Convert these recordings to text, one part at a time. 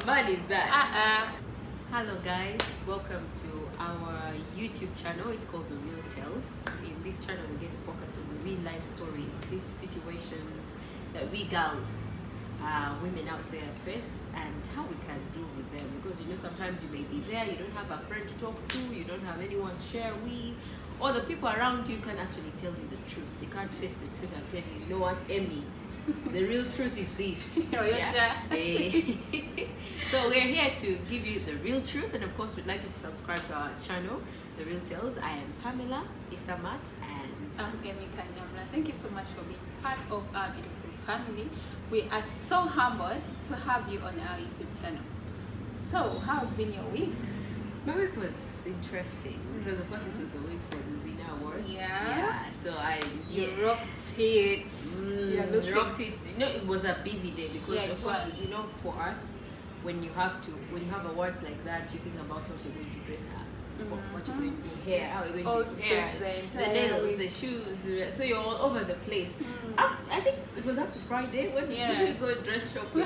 of man is that? Hello guys, welcome to our YouTube channel. It's called The Real Tales. In this channel we get to focus on the real life stories, the situations that we girls, women out there face, and how we can deal with them. Because you know, sometimes you may be there, you don't have a friend to talk to, you don't have anyone to share with, or the people around you can actually tell you the truth. They can't face the truth and tell you, you know what, Emmy, the real truth is this. Yeah? So we're here to give you the real truth, and of course we'd like you to subscribe to our channel, The Real Tales. I am Pamela Isamat, and I'm Emmy Kanyamla. Thank you so much for being part of our beautiful family. We are so humbled to have you on our YouTube channel. So, how's been your week? my week was interesting because of course this was the week for the Zina Awards. Yeah. So You rocked it. You're looking- rocked it. You know, it was a busy day because Yeah, of it course, was. you know, for us, when you have awards like that, you think about what you're going to dress up, what you're going to do hair, how you're going All to do stress hair, the the entire nails, week. the shoes. So you're all over the place. I think it was up to Friday when we go dress shopping.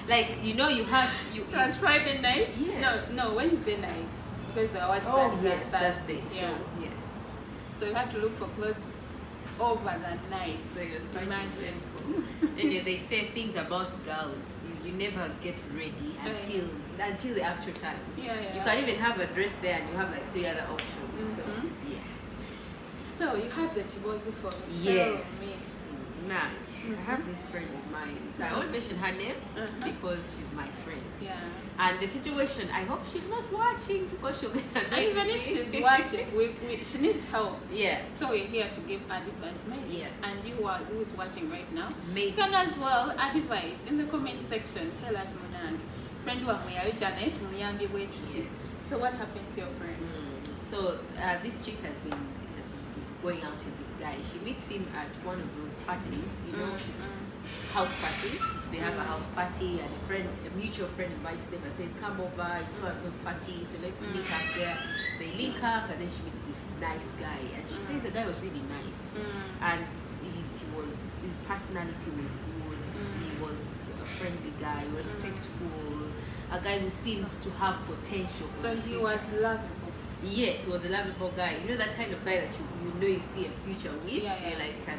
Like, you know, you have It was Friday night? Yes. No, Wednesday night. Because the awards oh are yes, Thursday. Thursday. Yeah. So yeah. So you had to look for clothes over the night. So it was quite Imagine. eventful. And they say things about girls. You never get ready until the actual time. Yeah. You can even have a dress there and you have like 3 other options. So yeah. So you had the Chibozi for Yes. me. Nah, I have this friend of mine. So I won't mention her name because she's my friend. Yeah. And the situation, I hope she's not watching because she'll get And annoyed. even with if me. she's watching, she needs help. Yeah. So we're here to give advice, maybe. Yeah. And who is watching right now, you Maybe. can as well advise in the comment section. Tell us, Munang, friend wa muyayuchana muyambi bwetuti. Yeah. So what happened to your friend? So this chick has been going out with this guy. She meets him at one of those parties, you know, house parties. They have a house party, and a mutual friend invites them and says, "Come over, it's so and so's party, so let's meet up there." They link up, and then she meets this nice guy, and she says the guy was really nice, and his personality was good. He was a friendly guy, respectful, a guy who seems to have potential. For So the he future. was lovable. Yes, he was a lovable guy. You know that kind of guy that you know you see a future with. Yeah. You're like, I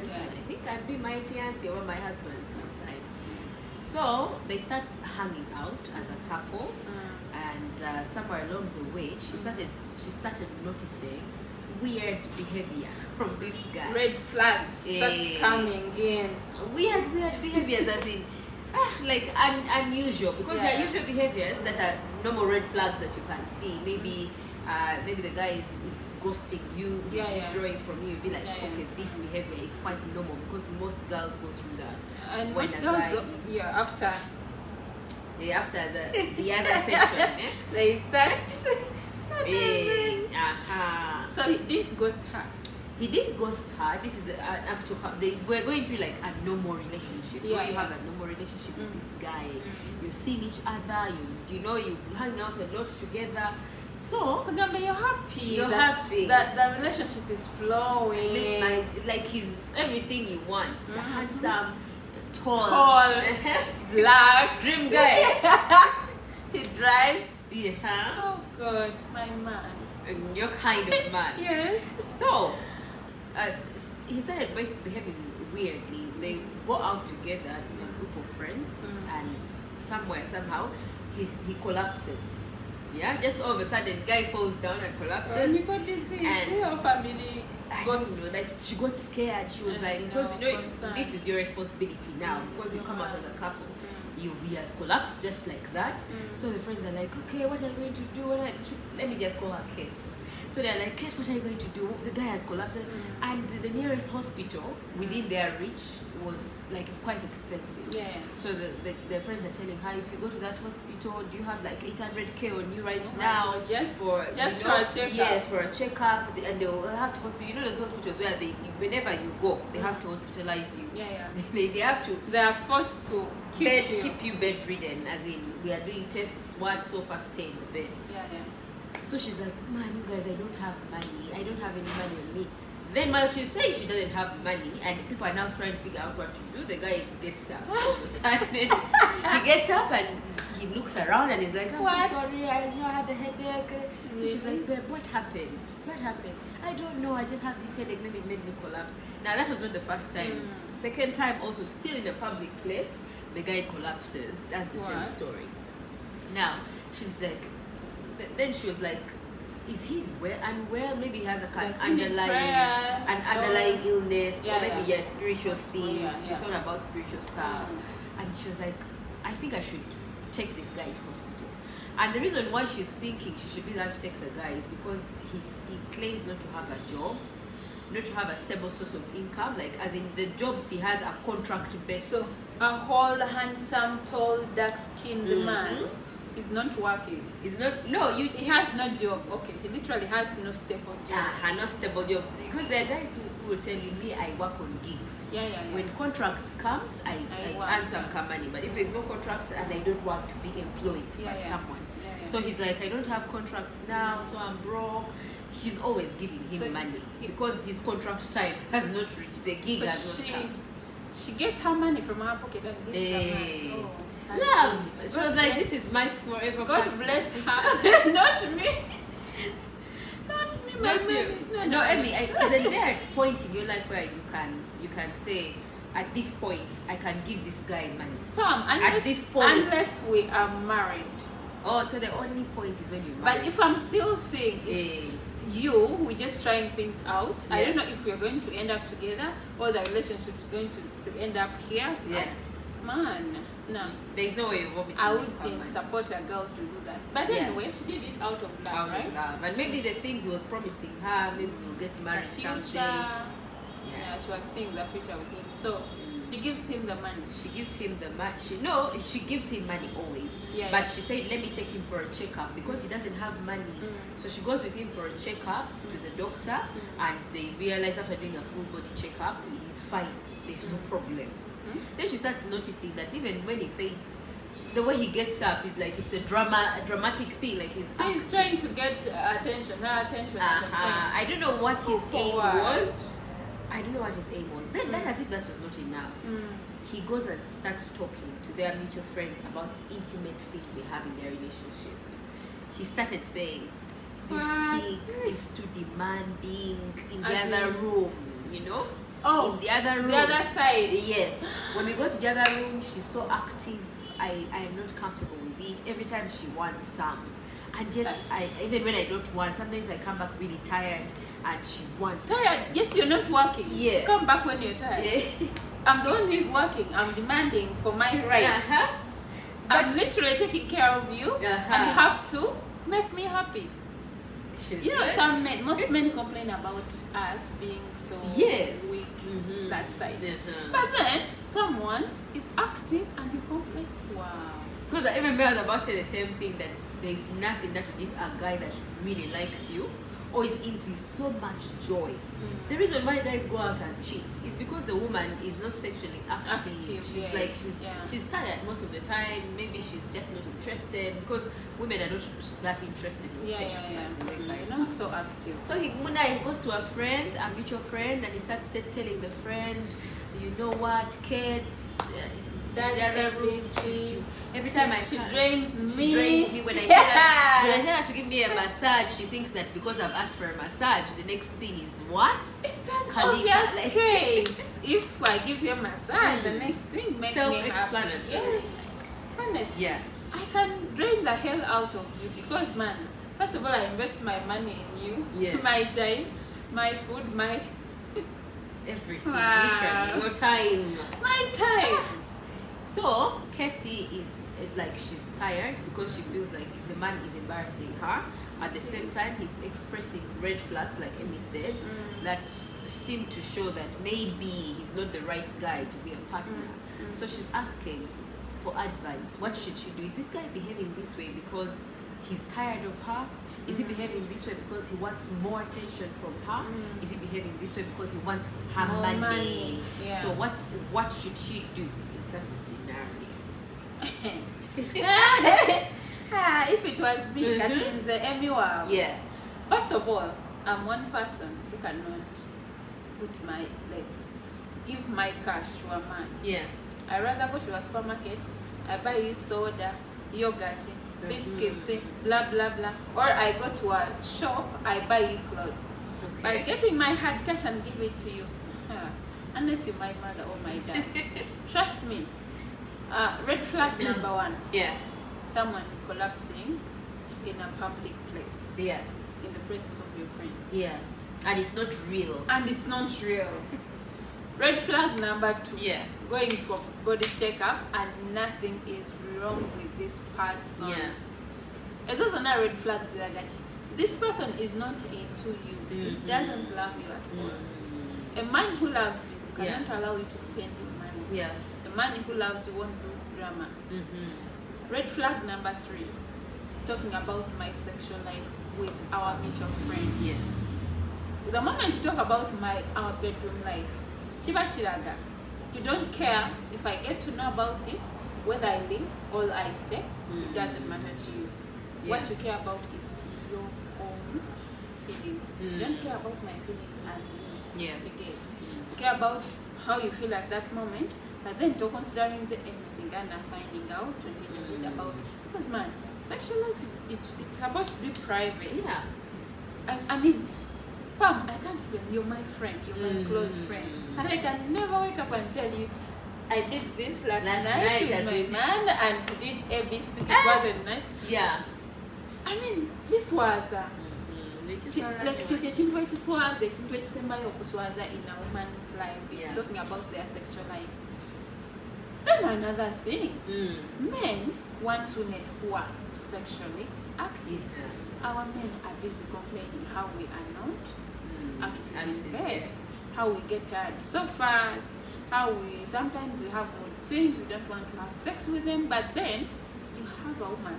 think I'd be my fiance or my husband sometime. So they start hanging out as a couple, and somewhere along the way, she started noticing weird behavior from this guy. Red flags starts coming in. Weird behaviors, as in like unusual, because there are usual behaviors that are normal red flags that you can see. Maybe the guy is ghosting you, he's withdrawing from you. You'd be like, okay, this behavior is quite normal because most girls go through that. And When most a girls guy go, after after the other session, they start. So So he didn't ghost her. he didn't ghost her. This is an actual. They were going through like a normal relationship. Where you have a normal relationship with this guy. You're seeing each other. You know you hang out a lot together. So But you're happy. You're happy. That the relationship is flowing. it's like he's everything you want. The handsome, tall, Tall, black. dream guy. He drives. Yeah, Oh God, my man. and your kind of man. Yes. So he started behaving weirdly. They go out together in a group of friends, and somehow he collapses. Yeah, just all of a sudden, guy falls down and collapses. And you got this And- your family I goes don't know, like she got scared. She was I like, know, because you know, concerned. this is your responsibility now. Because you come out as a couple, he has collapsed just like that. So the friends are like, okay, what are you going to do? Let me just call her Kate. So they're like, Kate, what are you going to do? The guy has collapsed, and the nearest hospital within their reach was like, it's quite expensive. Yeah. So the friends are telling her, if you go to that hospital, do you have like 800K on you right my now? God, just for for a checkup. Yes, for a checkup, and they will have to hospital. You know those hospitals where whenever you go, they have to hospitalize you. Yeah. They have to They are forced to keep you bedridden, as in we are doing tests. What so far stay in the bed. Yeah. So she's like, man, you guys, I don't have money. I don't have any money on me. Then while she's saying she doesn't have money and people are now trying to figure out what to do, the guy gets up all of a sudden. He gets up and he looks around and he's like, I'm What? so sorry, I know I had a headache. Really? She's like, babe, what happened? What happened? I don't know, I just have this headache, maybe it made me collapse. Now that was not the first time. Second time also, still in a public place, the guy collapses. That's the same What? story. Now, she's like, then she was like, is he unwell? Maybe he has a Does he need underlying prayers an underlying illness, Yeah, or maybe yeah. spiritual things. Yeah, She yeah. thought about spiritual stuff, and she was like, I think I should take this guy to hospital. And the reason why she's thinking she should be there to take the guy is because he claims not to have a job, not to have a stable source of income. Like, as in the jobs he has are contract based. So a whole handsome, tall, dark-skinned Mhm. man is not working. It's not, no, He has no job. Okay, he literally has no stable job. not stable job, because there are guys who will tell you, me, I work on gigs. Yeah, yeah, yeah. When contracts comes, I work, earn some yeah. money, but if there's no contracts and I don't want to be employed Yeah, by yeah. someone, Yeah, yeah. so he's like, I don't have contracts now, so I'm broke. She's always giving him So money he- because his contract time has not reached. The gig So has not come. she gets her money from her pocket and gives her Eh. money. Oh, Love. She God was like, bless- this is my forever. God partner. bless her. Not me. Not me, my Not you. money. No, Emmy, isn't there a point in your life where you can say, at this point, I can give this guy money? Pam, unless, this point. unless we are married. Oh, so the only point is when you But marry. if I'm still seeing, if we're just trying things out. I Yeah. don't know if we're going to end up together or the relationship is going to end up here. So Yeah. Man, no. there is no way you want me to I make would her money. support a girl to do that. But Yeah. anyway, she did it out of love, Out right? of love. And maybe the things he was promising her, maybe we'll get married Future. someday. Yeah, she was seeing the future with him. So she gives him the money. She gives him the money. She gives him money always. Yeah, But yeah. she said, let me take him for a checkup because he doesn't have money. So she goes with him for a checkup to the doctor, and they realize after doing a full body checkup, he's fine. There's no problem. Then she starts noticing that even when he faints, the way he gets up is like it's a dramatic thing. Like he's So he's acting. trying to get attention, her attention. at the friend. I don't know what his For aim what? was. I don't know what his aim was. Then, as if that was not enough, he goes and starts talking to their mutual friends about intimate things they have in their relationship. He started saying, this What? chick is too demanding in the As other in- room, you know? Oh, in the other room. the other side. Yes. When we go to the other room, she's so active. I am not comfortable with it. Every time she wants some. And yet, even when I don't want, sometimes I come back really tired and she wants. Tired, yet you're not working. Yeah. Come back when you're tired. Yeah. I'm the one who is working. I'm demanding for my rights. Uh-huh. I'm literally taking care of you, and you have to make me happy. She's You know, like- most men complain about us being so Yes. weak Mhm. that side. Uh-huh. But then someone is active and you complain. Wow. Because I remember I was about to say the same thing, that there's nothing that will give a guy that really likes you or is into you so much joy. The reason why guys go out and cheat is because the woman is not sexually active. She's yes, like yeah. she's tired most of the time. Maybe she's just not interested because women are not that interested in Yeah, sex. yeah, yeah. Like the way guys Not are. so active. So he goes to a friend, a mutual friend, and he starts telling the friend, you know what, kids, That's the other room, everything. every time She come- drains me. she drains me. When I Yeah. tell her to give me a massage, she thinks that because I've asked for a massage, the next thing is what? It's an Khalifa, obvious like- case. If I give you a massage, the Mm. next thing make me happy. Self-explanatory. Yes. Honestly. Yeah. I can drain the hell out of you because, man, first of all, I invest my money in you, Yeah. my time, my food, my Everything, Wow. literally, your time. time. So Katie is like she's tired because she feels like the man is embarrassing her. At the same time, he's expressing red flags, like Emmy said, that seem to show that maybe he's not the right guy to be a partner. So she's asking for advice. What should she do? Is this guy behaving this way because he's tired of her? Is he behaving this way because he wants more attention from her? Is he behaving this way because he wants her More money? money, yeah. So what should she do in such a scenario? If it was me, that Mhm. means Emmy wow. Yeah. First of all, I'm one person who cannot put my like give my cash to a man. Yeah. I rather go to a supermarket, I buy you soda, yogurt, biscuits, blah blah blah, or I go to a shop, I buy you clothes. By getting my hard cash and give it to you, unless you're my mother or my dad, trust me. Red flag number one. Yeah. Someone collapsing in a public place. Yeah. In the presence of your friends. Yeah. And it's not real. And it's not real. Red flag number two. Yeah. Going for body checkup and nothing is wrong with this person. Yeah. There's also another red flag that this person is not into you. He doesn't love you at all. A man who loves you cannot allow you to spend your money. Yeah. A man who loves you won't do drama. Red flag number three is talking about my sexual life with our mutual friends. Yes. The moment you talk about our bedroom life, chiba chiraga, you don't care if I get to know about it, whether I live or I stay, it doesn't matter to you. What you care about is your own feelings. You don't care about my feelings as you get. You care about how you feel at that moment, but then to considering anything and finding out and about it. Because man, sexual life it's supposed to be private. Yeah. I mean, Pam, I can't even, you're my friend, you're my close friend. And I can never wake up and tell you, I did this last night with my man and did ABC, it wasn't nice. Yeah. I mean, this was like chintu ekiswaza ekintu ekisembayo okuswaza in a woman's life is talking about their sexual life. Then another thing, men want women who are sexually active. Our men are busy complaining how we are not active in bed, how we get tired so fast, how we sometimes we have mood swings, we don't want to have sex with them, but then you have a woman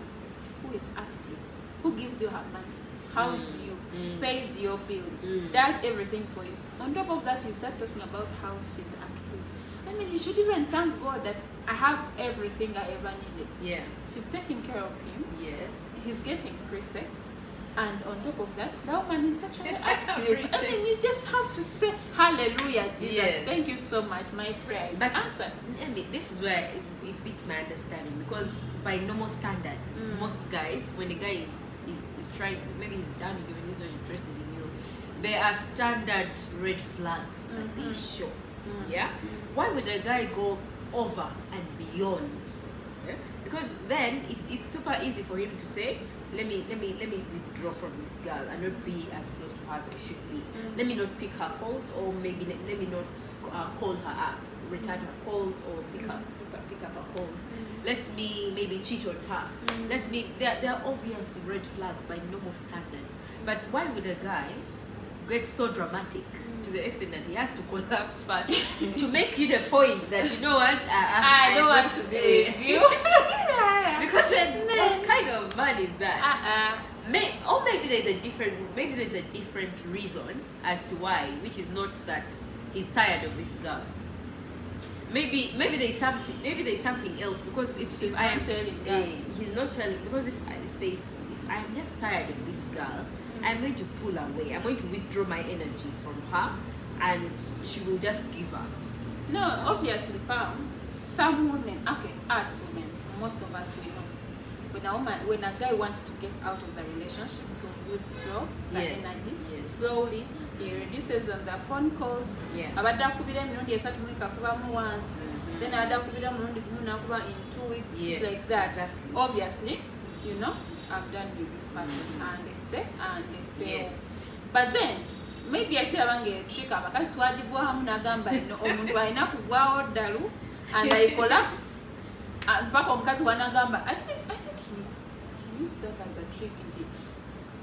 who is active, who gives you her money, houses you, pays your bills, does everything for you. On top of that, we start talking about how she's active. I mean, you should even thank God that I have everything I ever needed. Yeah. She's taking care of him. Yes. He's getting free sex. And on top of that, the woman is sexually active. I mean, you just have to say, hallelujah, Jesus. Yes. Thank you so much. My prayer is answered. I mean, this is where it beats my understanding, because by normal standards, most guys, when a guy is trying, maybe he's done with you and he's not interested in you, there are standard red flags that they show. Yeah? Why would a guy go over and beyond? Yeah? Because then it's super easy for him to say, let me withdraw from this girl and not be as close to her as I should be. Let me not pick her calls, or maybe let me not call her up, return her calls, or pick up her calls. Let me maybe cheat on her. Let me. There are obvious red flags by normal standards. But why would a guy get so dramatic to the extent that he has to collapse first to make you the point that, you know what, I don't want to be with you? Because then what kind of man is that? Or maybe there's a different reason as to why, which is not that he's tired of this girl. Maybe there's something else, because if I am telling he's not telling, because if I'm just tired of this girl, I'm going to pull away. I'm going to withdraw my energy from her, and she will just give up. No, obviously, Pam, some women, okay, us women, most of us we know, when a guy wants to get out of the relationship, to withdraw the energy, slowly he reduces on the phone calls. Abadde akubira emirundi esatu mwikakubamu once, then abadde akubira emirundi gumu nakuba in 2 weeks, like that. Exactly. Obviously, you know, I've done with this person, and they say, but then maybe I say abange trick abakazi twagigwamu nagamba no omuntu alina kugwawo ddalu, and I collapse, and papa omukazi wanagamba I think he used that as a trick.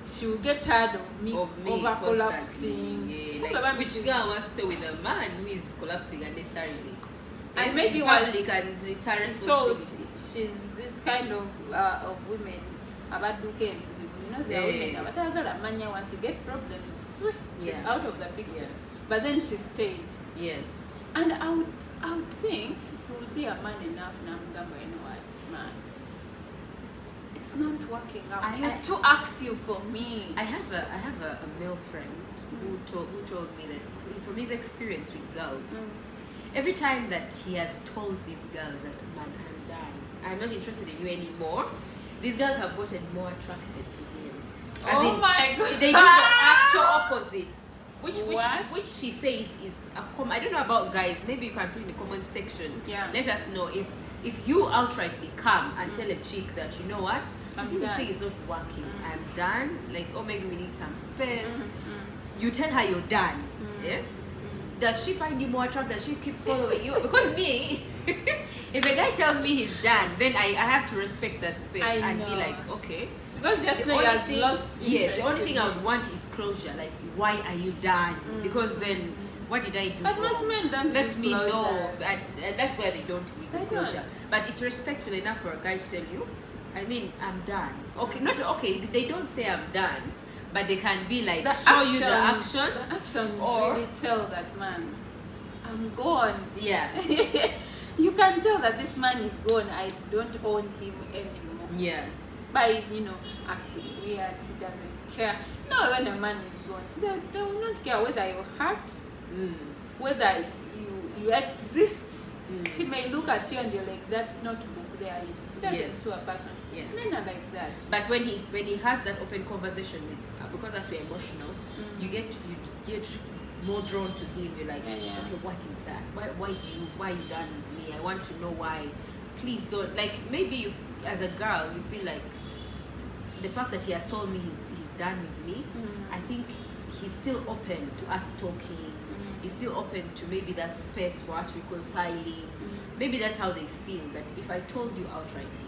She will get tired of me over collapsing. Like, which girl wants to stay with a man who is collapsing unnecessarily? And maybe public, and it's her responsibility. So she's this kind of women about weekends. You know, they're women. But I got a mania, once you get problems, she's out of the picture. But then she stayed. Yes. And I would think he would be a man enough now. You know what, man? It's it's not working out. You're I- too active for me. I have a male friend who told me that from his experience with girls, every time that he has told these girls that, man, I'm done, I'm not interested in you anymore, these girls have gotten more attracted to him. Oh my God. They do the actual opposite. Which What? she says is I don't know about guys, maybe you can put in the comment section. Yeah. Let us know if you outrightly come and tell a chick that, you know what, I think this done. thing is not working, I'm done, like, or maybe we need some space. You tell her you're done. Yeah? Does she find you more attractive? Does she keep following you? Because me, if a guy tells me he's done, then I have to respect that space I and be know. like, okay. Because just The now you only have thing- lost yes, interest the only in thing me. I would want is closure. Like, why are you done? Because then, what did I do? But most wrong? men don't Let give me know. closures. And that's where they don't give the They closure. don't. But it's respectful enough for a guy to tell you, I mean, I'm done. Okay, not okay. They don't say I'm done, but they can be like show you the actions. The actions or- really tell that man, I'm gone. Yeah, You can tell that this man is gone. I don't own him anymore. yeah. By acting weird, he doesn't care. No, when a man is gone, they will not care whether you're hurt, whether you exist. He may look at you and you're like that notebook there. He doesn't Yes. see a person. Yeah. Men are like that. But when he has that open conversation with, because as we're emotional, you get more drawn to him. You're like, Yeah. okay, what is that? Why are you done with me? I want to know why. Please don't, like, maybe you as a girl you feel like the fact that he has told me he's done with me, I think he's still open to us talking. He's still open to maybe that space for us reconciling. Maybe that's how they feel, that if I told you outrightly,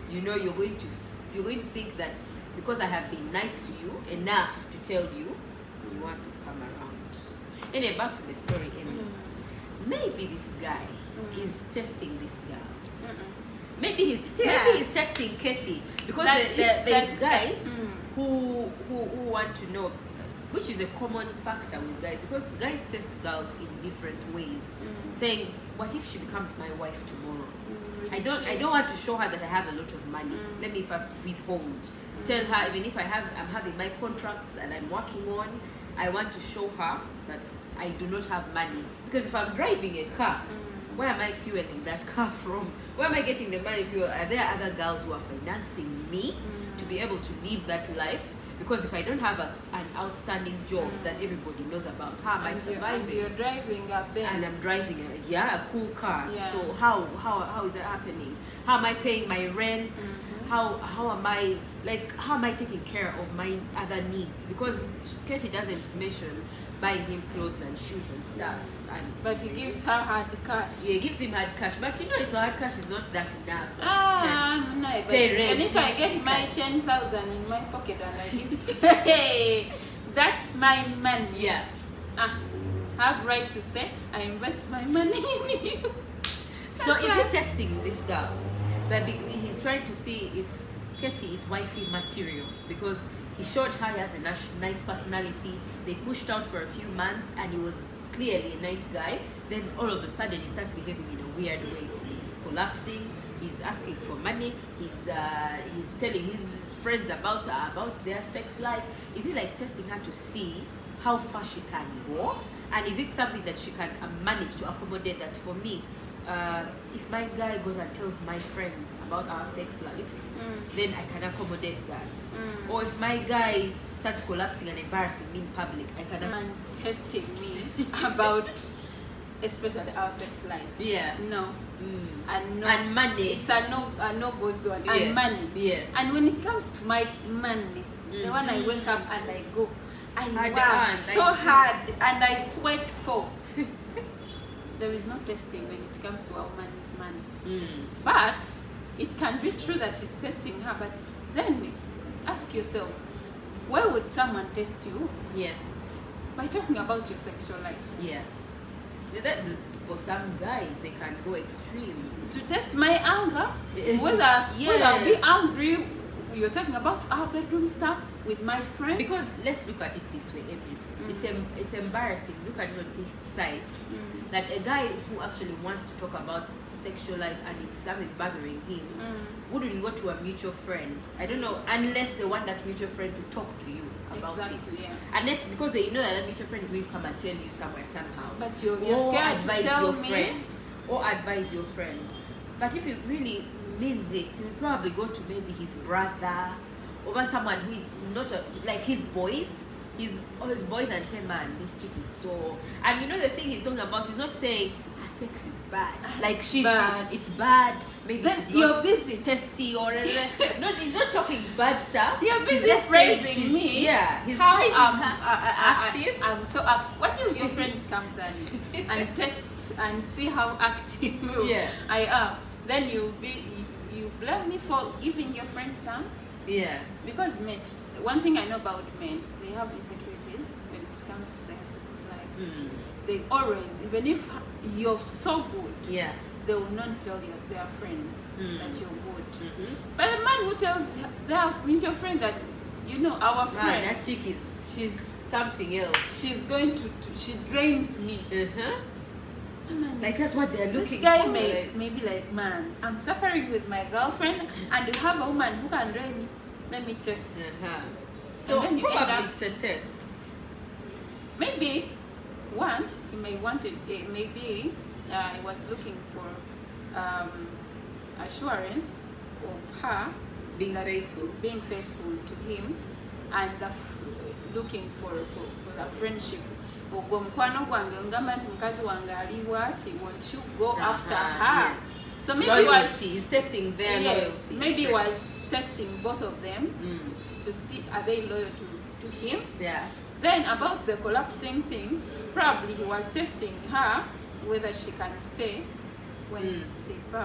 you know, you're going to think that because I have been nice to you enough to tell you, you want to come around. Anyway, back to the story. Maybe this guy is testing this girl. Maybe he's testing Katie, because there's guys who want to know, which is a common factor with guys, because guys test girls in different ways, saying, what if she becomes my wife tomorrow? I don't want to show her that I have a lot of money. Let me first withhold. Tell her, even if I'm having my contracts and I'm working on, I want to show her that I do not have money. Because if I'm driving a car, where am I fueling that car from? Where am I getting the money fuel? Are there other girls who are financing me to be able to live that life? Because if I don't have an outstanding job that everybody knows about, how am I surviving? You're driving a Benz. And I'm driving a cool car. Yeah. So how is that happening? How am I paying my rent? How am I taking care of my other needs? Because Katie doesn't mention buying him clothes and shoes and stuff. But he gives her hard cash. Yeah, he gives him hard cash. But you know, his hard cash is not that enough. No, but pay rent. and if I get my 10,000 in my pocket and I give it to hey, that's my money. Yeah. Have right to say I invest my money in you. So is he testing this girl? That he's trying to see if Katie is wifey material, because he showed her he has a nice personality. They pushed out for a few months and he was clearly a nice guy. Then all of a sudden he starts behaving in a weird way. He's collapsing. He's asking for money. He's telling his friends about their sex life. Is he like testing her to see how far she can go? And is it something that she can manage to accommodate? That for me, if my guy goes and tells my friends about our sex life, then I can accommodate that. Or if my guy starts collapsing and embarrassing me in public, I can. And testing me about, especially our sex life. Yeah. No. And no. And money. It's a no go zone. Yeah. And money. Yes. And when it comes to my money, the one I wake up and I go, I Hard work earned, so I see. hard and I sweat for. There is no testing when it comes to our man's money. But it can be true that he's testing her. But then ask yourself, where would someone test you? Yeah. By talking about your sexual life. Yeah. For some guys, they can go extreme. To test my anger, Yes. whether I'll be angry, you're talking about our bedroom stuff with my friend. Because let's look at it this way, Emily. It's embarrassing. Look at it on this side. Like a guy who actually wants to talk about sexual life and it's something bothering him wouldn't go to a mutual friend. I don't know, unless they want that mutual friend to talk to you about it. Yeah. Unless because they know that mutual friend is going to come and tell you somewhere somehow. But you're scared to tell your me. friend. Or advise your friend. But if it really means it, you'll probably go to maybe his brother or someone who is not like his boys. His boys and say, man, this chick is so. And you know the thing he's talking about, he's not saying her sex is bad. Like it's bad. Maybe then she's you're not busy testy or no. He's not talking bad stuff. You're busy He's just saying praising me. Yeah, he's how praising her. Active. I'm so active. What if your friend comes and tests and see how active I am? Then you blame me for giving your friend some. Yeah. Because men, one thing I know about men, they have insecurities when it comes to their sex life. They always, even if you're so good, they will not tell their friends that you're good. But the man who tells their mutual friend that, you know, our friend, that chick is, she's something else. She's going to she drains me. Man, like that's what they're looking this guy for. may be like, man, I'm suffering with my girlfriend and you have a woman who can drain me. Let me test. So then you probably it's a test. Maybe one, he may want it. Maybe he was looking for assurance of her being faithful to him, and looking for the friendship. Ogwo mukwano gwange ngamba nti mukazi wange ali bwati, won't you go after her? Yes. So maybe he's testing their loyalty. Maybe he was testing both of them to see are they loyal to him. Then about the collapsing thing, probably he was testing her whether she can stay when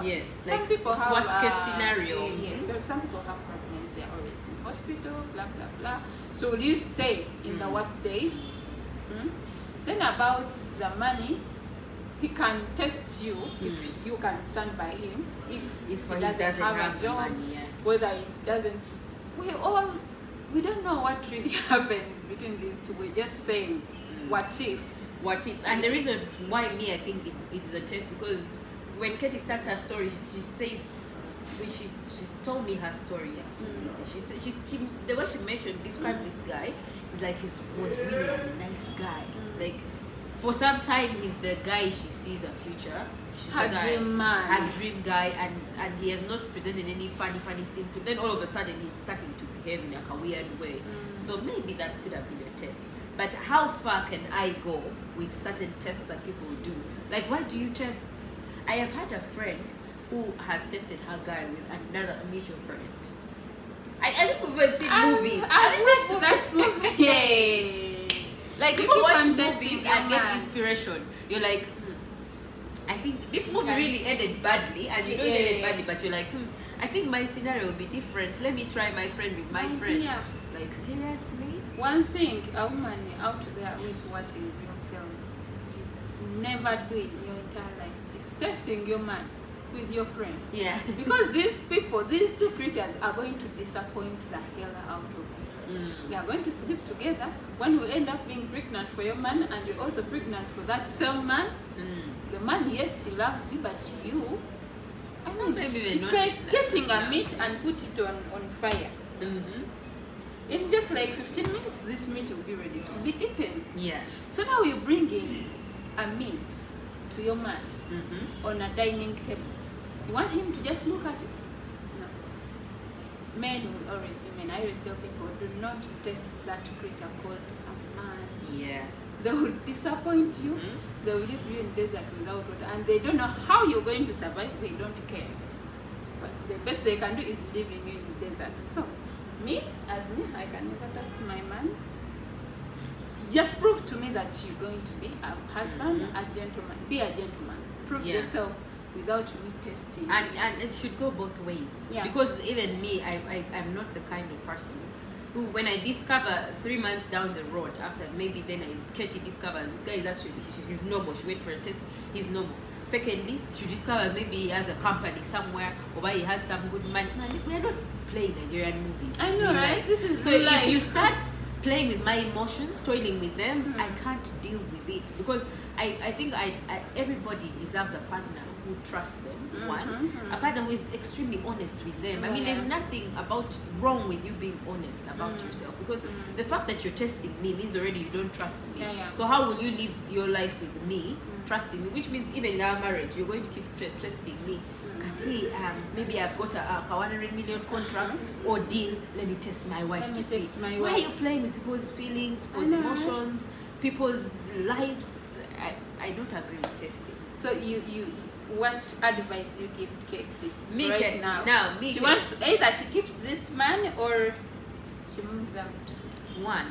yes, some like people have worst case scenario. Yes, but some people have problems, they're always in hospital, blah blah blah. So will you stay in the worst days? Then about the money, he can test you if you can stand by him, if he doesn't have a job, money, whether he doesn't. We don't know what really happens between these two. We're just saying, what if? And the reason why I think it's a test, because when Katie starts her story, she says, when she told me her story, she the way she described this guy is like he was really a nice guy. Like for some time he's the guy she sees a future. Her dream man. Her dream guy, and he has not presented any funny symptoms. Then all of a sudden he's starting to behave in like a weird way. So maybe that could have been a test. But how far can I go with certain tests that people do? Like, why do you test? I have had a friend who has tested her guy with another mutual friend. I think we've seen movies. I've watched that movie. Yay. Like people watch movies and get inspiration. You're like, I think this movie really ended badly, and you know it ended badly, but you're like, I think my scenario will be different. Let me try my friend with my friend. Like, seriously? One thing a woman out there who is watching Real Tales, you never do it in your entire life, is testing your man with your friend. Because these two creatures are going to disappoint the hell out of you. They are going to sleep together. One will end up being pregnant for your man, and you're also pregnant for that same man. The man, yes, he loves you, but you, I mean, it's like getting a meat and put it on fire. In just like 15 minutes, this meat will be ready to be eaten. So now you're bringing a meat to your man on a dining table. You want him to just look at it? No. Men will always be men. I always tell people, do not test that creature called a man. They will disappoint you. They will leave you in desert without water, and they don't know how you're going to survive. They don't care. But the best they can do is leaving you in the desert. So, I can never trust my man. Just prove to me that you're going to be a husband, a gentleman. Be a gentleman. Prove yourself without me testing. And it should go both ways. Because even me, I'm not the kind of person who, when I discover 3 months down the road, after maybe then Katie discovers this guy is actually, she's normal, she wait for a test, he's normal. Secondly, she discovers maybe he has a company somewhere, or he has some good money. Man, we are not playing Nigerian movies. I know, right? This is so real life. If you start playing with my emotions, toiling with them, I can't deal with it, because I think everybody deserves a partner who trusts them. One, a partner who is extremely honest with them. I mean, there's nothing wrong with you being honest about yourself, because the fact that you're testing me means already you don't trust me. So how will you live your life with me trusting me? Which means even in our marriage, you're going to keep trusting me. Kati, maybe I've got a 100 million contract or deal. Let me test my wife to see. Why are you playing with people's feelings, people's emotions, people's lives? I don't agree with testing. So what advice do you give Katie now? She Kate, wants to, either she keeps this man or she moves out. One,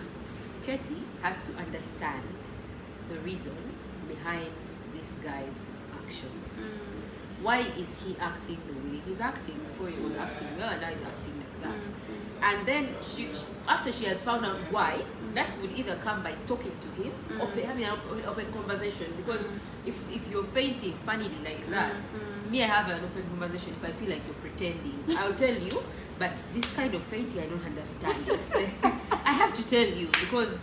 Katie has to understand the reason behind this guy's actions. Why is he acting the way he's acting? Before he was acting well, and now he's acting like that. And then after she has found out why, that would either come by talking to him or having an open conversation. Because if you're fainting funnily like that, me, I have an open conversation. If I feel like you're pretending, I'll tell you. But this kind of fainting, I don't understand it. I have to tell you, because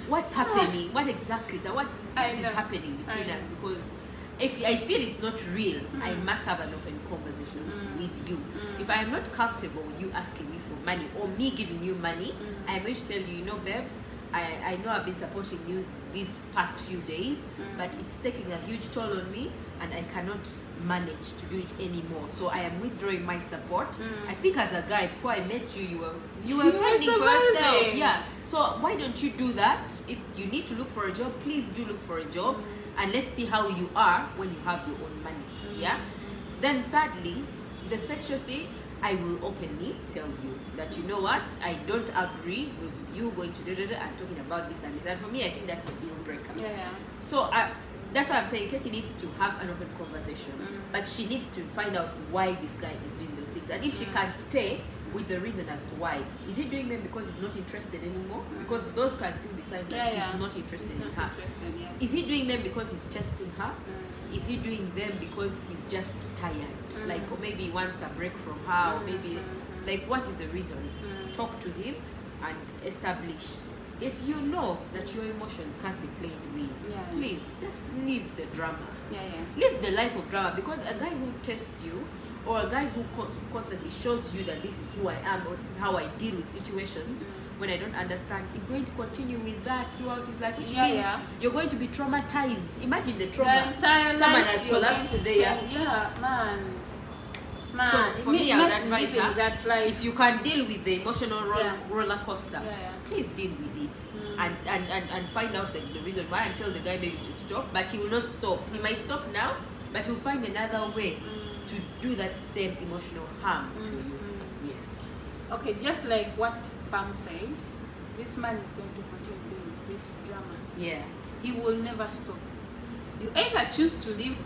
what's happening? What exactly is that? What is happening between us? Because if I feel it's not real, I must have an open conversation with you. If I am not comfortable with you asking me for money or me giving you money, I'm going to tell you, babe, I know I've been supporting you these past few days, but it's taking a huge toll on me, and I cannot manage to do it anymore. So I am withdrawing my support. I think as a guy, before I met you, you were finding for yourself. Yeah. So why don't you do that? If you need to look for a job, please do look for a job, and let's see how you are when you have your own money. Yeah. Then thirdly, the sexual thing, I will openly tell you that, you know what, I don't agree with you going to and talking about this and this. And for me, I think that's a deal breaker. So that's why I'm saying Katie needs to have an open conversation, but she needs to find out why this guy is doing those things. And if she can't stay with the reason as to why, is he doing them because he's not interested anymore? Because those can still be signs that he's not interested in her. Is he doing them because he's testing her? Is he doing them because he's just tired? Like, or maybe he wants a break from her, or maybe, like, what is the reason? Talk to him and establish. If you know that your emotions can't be played with, please, just leave the drama. Live the life of drama, because a guy who tests you, or a guy who constantly shows you that this is who I am, or this is how I deal with situations when I don't understand, is going to continue with that throughout his life, which means you're going to be traumatized. Imagine the trauma. The entire someone life has collapsed today. Man. So for me, I would advise her, that life. if you can deal with the emotional roller coaster, please deal with it, and find out the reason why, and tell the guy maybe to stop. But he will not stop. He might stop now, but he'll find another way to do that same emotional harm to you. Okay, just like what Pam said, this man is going to continue doing this drama. He will never stop. You either choose to live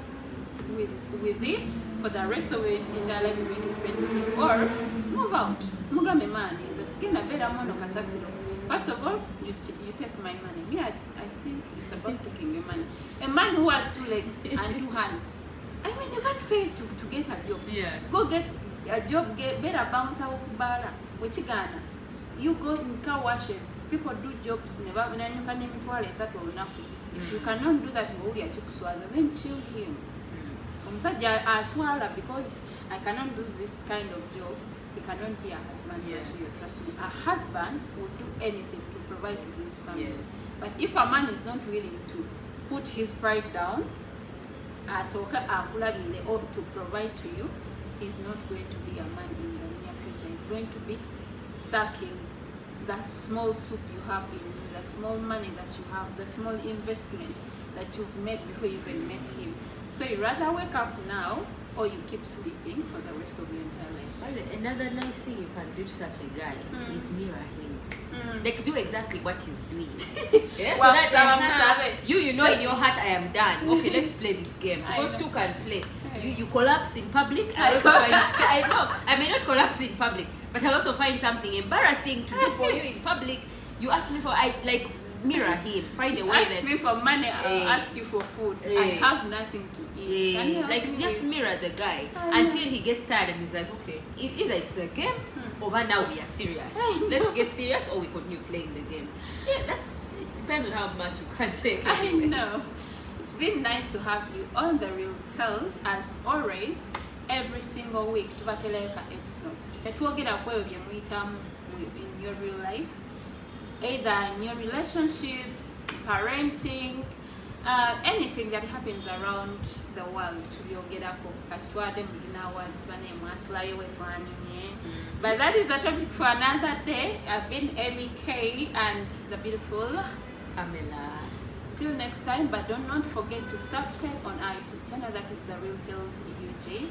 with it for the rest of your entire life you're going to spend with him, or move out. Mugame man is a skin a better man of Kasasiro. First of all, you take my money. Me, I think it's about taking your money. A man who has 2 legs and 2 hands, I mean, you can't fail to get a job. Go get a job, get better bounce out bara. Wechigana. You go in car washes. People do jobs never. If you cannot do that, then chill him. Because I cannot do this kind of job, he cannot be a husband until you trust me. A husband will do anything to provide to his family. But if a man is not willing to put his pride down, or to provide to you, he's not going to be a man in the near future. He's going to be sucking the small soup you have in you, the small money that you have, the small investments that you've made before you even met him. So you rather wake up now, or you keep sleeping for the rest of your entire life. Another nice thing you can do to such a guy is mirror him. Like, do exactly what he's doing. You know in your heart, I am done. Okay, let's play this game. Because two can play. You collapse in public. I know I may not collapse in public, but I also find something embarrassing to do for you in public. You ask me for mirror him. Find a way ask that me for money, I'll ask you for food. I have nothing to eat. Can you help like me just with- mirror the guy I until know. he gets tired and he's like, okay, either it's a game or by now we are serious. Let's get serious or we continue playing the game. Yeah, it depends on how much you can take. I know. It's been nice to have you on The Real Tales. As always, every single week tubateleka episode netwogera ku ebyo bye muyitamu in your real life, either in your relationships, parenting, anything that happens around the world tubyogerako kati twadde muzina awards bane mwatulayo wetwanyumye. But that is a topic for another day. I've been Amy K and the beautiful Pamela. till next time, but do not forget to subscribe on our YouTube channel, that is The Real Tales UG.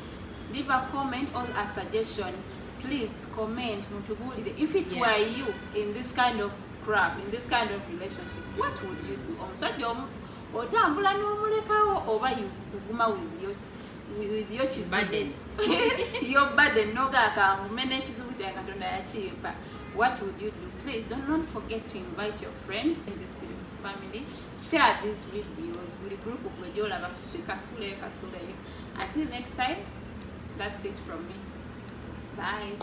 Leave a comment or a suggestion. Please comment mutubulire if it were you in this kind of crap, in this kind of relationship, what would you do? Omusajja otambula n'omulekawo oba you kuguma with your Burden. your burden nogaaka mene ekizibu kya Katonda yakiyimpa. What would you do? Please do not forget to invite your friend in this beautiful family. Share these videos. Buli group gwe gy'olaba kasuleyo. Until next time, that's it from me. Bye.